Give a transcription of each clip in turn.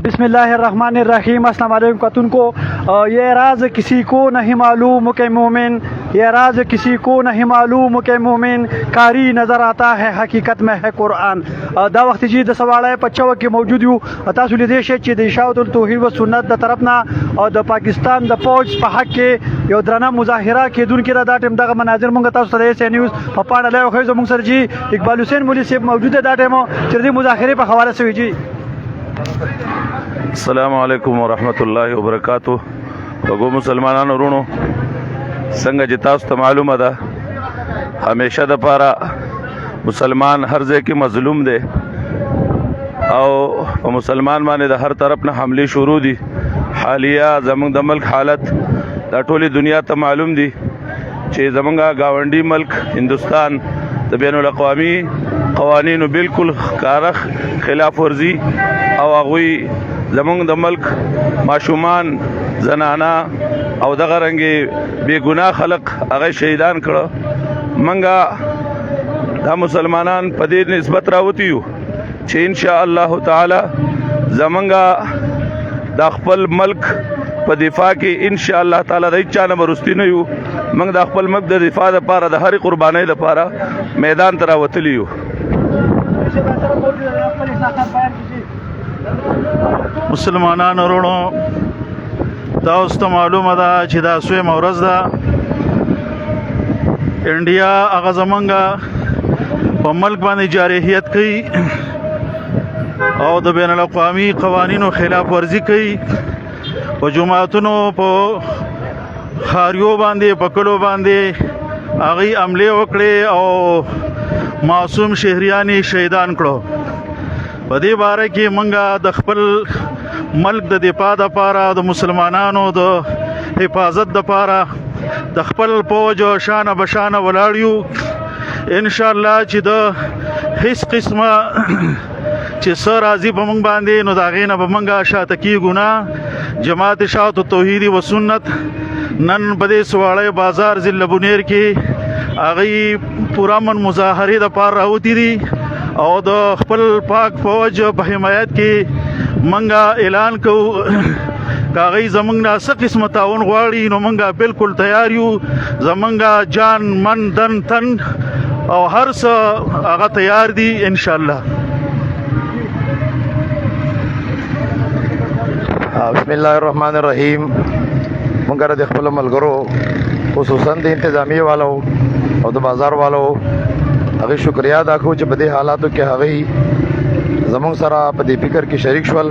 बिस्मिल्लाहिर्रहमानिर्रहीम। अस्सलाम वालेकुम कतुन को ये राज किसी को नहीं मालूम के मोमिन, ये राज किसी को नहीं मालूम के मोमिन, कारी नज़र आता है हकीकत में है कुरान। दा वक्त जी द सवाल पच्चव के मौजूद हूँ तासु लिदे शे च द इशाअतुल तौहीद व सुन्नत द तरफना और द पाकिस्तान द फौज पे हक के यो द्रना मुजाहिरा के दुन के दा टेम दा मनाजिर मंग तासु सरे से न्यूज़ पपाड़ ले खै जो मंग सर जी इकबाल हुसैन मुली से मौजूद है दा टेम चरदी मुजाहिरे पे हवाले से जी। अस्सलामु अलैकुम वरहमतुल्लाहि वबरकातुहू। वगो मुसलमानानो वरुणो संग जितास तो मालूम दा हमेशा द पारा मुसलमान हर ज़ै की मजलूम दे और मुसलमान माने द हर तरफ न हमले शुरू दी। हालिया जमंग द मुल्क हालत द टोली दुनिया तो मालूम दी चे जमंगा गावंडी मुल्क हिंदुस्तान द बैनुल अक़वामी क़वानीन बिल्कुल कारख खिलाफ वर्जी और अगुई जमंग द मुल्क माशुमान जनाना और दगा रंगे बेगुनाह खलक अगर शहीदान करो मंगा दा मुसलमानान पदे निस्बत रावती हो छे इंशाअल्लाह ताला जमंगा दा खपल मुल्क पर दिफा की इंशाअल्लाह ताला द इच्छा न बरुस्ती नहीं हो मंग दा खपल मुल्क द दिफा द पारा द हर कुर्बानी द पारा मैदान तरावतली हो। मुसलमानान वरुणो ताउस तो मालूम अदा چې دا سویم ورځ ده انډیا هغه زمونږ په ملک باندې جارحیت کوي او د بین الاقوامی قوانینو خلاف ورزي کوي په جماعتونو په خاریو باندې په کلو باندې هغه عمله وکړي او معصوم شهریانی شهیدان کړو। په دې باره کې مونږه د خپل ملک د دفاع د پاره د مسلمانانو د حفاظت د پاره د خپل فوج او شان بشانه ولاړیو ان شاء الله چې د هیڅ قسمه چې سر راضي په مونږ باندې نو دا غینه به مونږه شاته کیږو نه। جماعت اشاعت توحید و سنت نن په دې سواړی بازار ضلع بونیر کې هغه پورا من مظاهره د پاره راوتی دي او د خپل پاک فوج په حمایت کې منګه اعلان کو کاغی زمنګ نه څه قسمه تعاون غواړي نو منګه بالکل تیار یو زمنګه جان من دن تن او هر څه هغه تیار دي ان شاء الله۔ بسم الله الرحمن الرحیم۔ منګه د خپل ملګرو خصوصا د انتظامی والو او د بازار والو هغه شکریا ادا کوم چې په دې حالاتو کې هغه زمونږ سره په دې فکر کې شریک شول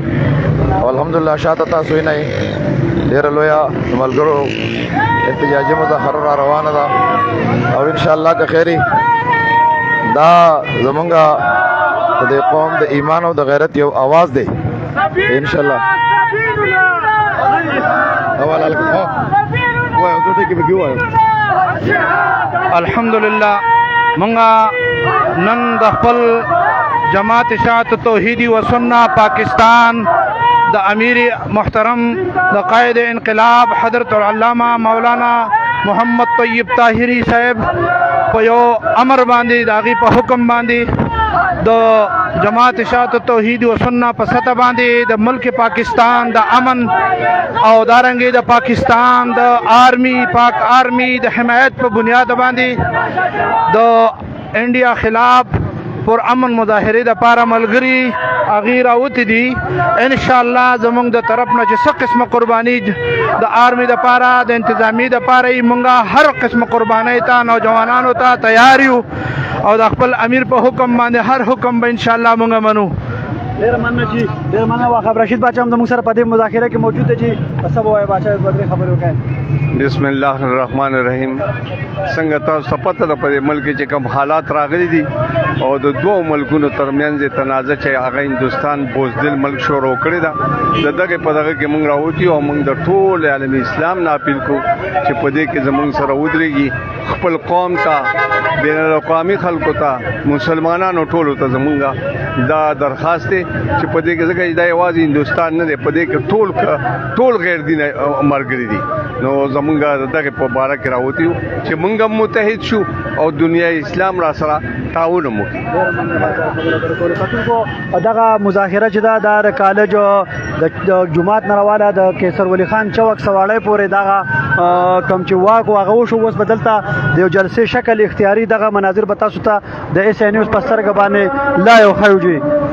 او الحمدلله شاته تاسو نه ډېر لویا ملګرو احتجاجي مظاهره را روانه ده او ان شاء الله که خیری دا زمونږ د قوم د ایمان او د غیرت یو आवाज دی ان شاء الله۔ الحمدلله منگا نن د خپل جماعت اشاعت توحیدی و سنت پاکستان د امیر محترم د قائد انقلاب حضرت العلامہ مولانا محمد طیب طاهری صاحب په یو امر باندې داغي په حکم باندې د جماعت اشاعت توحید و سنت په سطح باندې د ملک پاکستان د امن او دارنګي د پاکستان د آرمی پاک آرمی د حمایت په بنیاد باندې د انډیا خلاف پر امن مظاهره د پاره ملګری اغیر اوت دي ان شاء الله زمونږ د طرف نه چې څه قسمه قرباني د آرمی د پاره د انتظامی د پاره مونږه هر قسمه قرباني ته نوجوانانو ته تیار یو او د خپل امیر په حکم باندې هر حکم به ان شاء الله مونږ منو۔ ډېر مننه جی ډېر مننه واخب رشید باچا هم زموږ سره په دې مذاکره کې موجود دی جی سبا وای باچا بدري خبرې وکړي۔ بسم الله الرحمن الرحیم۔ څنګه تاسو پته ده په ملک کې کوم حالات راغلي دي او د دوه ملکونو ترمنځ تنازع چې هغه هندستان بوزدل ملک شروع کړی دا دغه په دغه کې موږ راوتی او موږ د ټول عالم اسلام نه اپیل کو چې په دې کې زموږ سره ودرېږي خپل قوم ته بین الاقوامی خلکو ته مسلمانانو ټولو ته زموږ دا درخواست دی چې په دې کې ځکه دا یوازې هندستان نه دی په دې کې ټول غیر دین مرګري دي نو زمونږ دغه په باره کې راوتی چې موږ هم متحد شو او دنیا اسلام را سره تعاون هم وکړي. دغه مظاهره چې دا د کالج د جماعت نه راواله د کیسر ولی خان چوک سواړی پورې دغه کوم چې واک هغه وشو، اوس به دلته د یو جلسې شکل اختیاري دغه مناظر به تاسو ته د اس نیوز په سترګه باندې لا یو ښیو.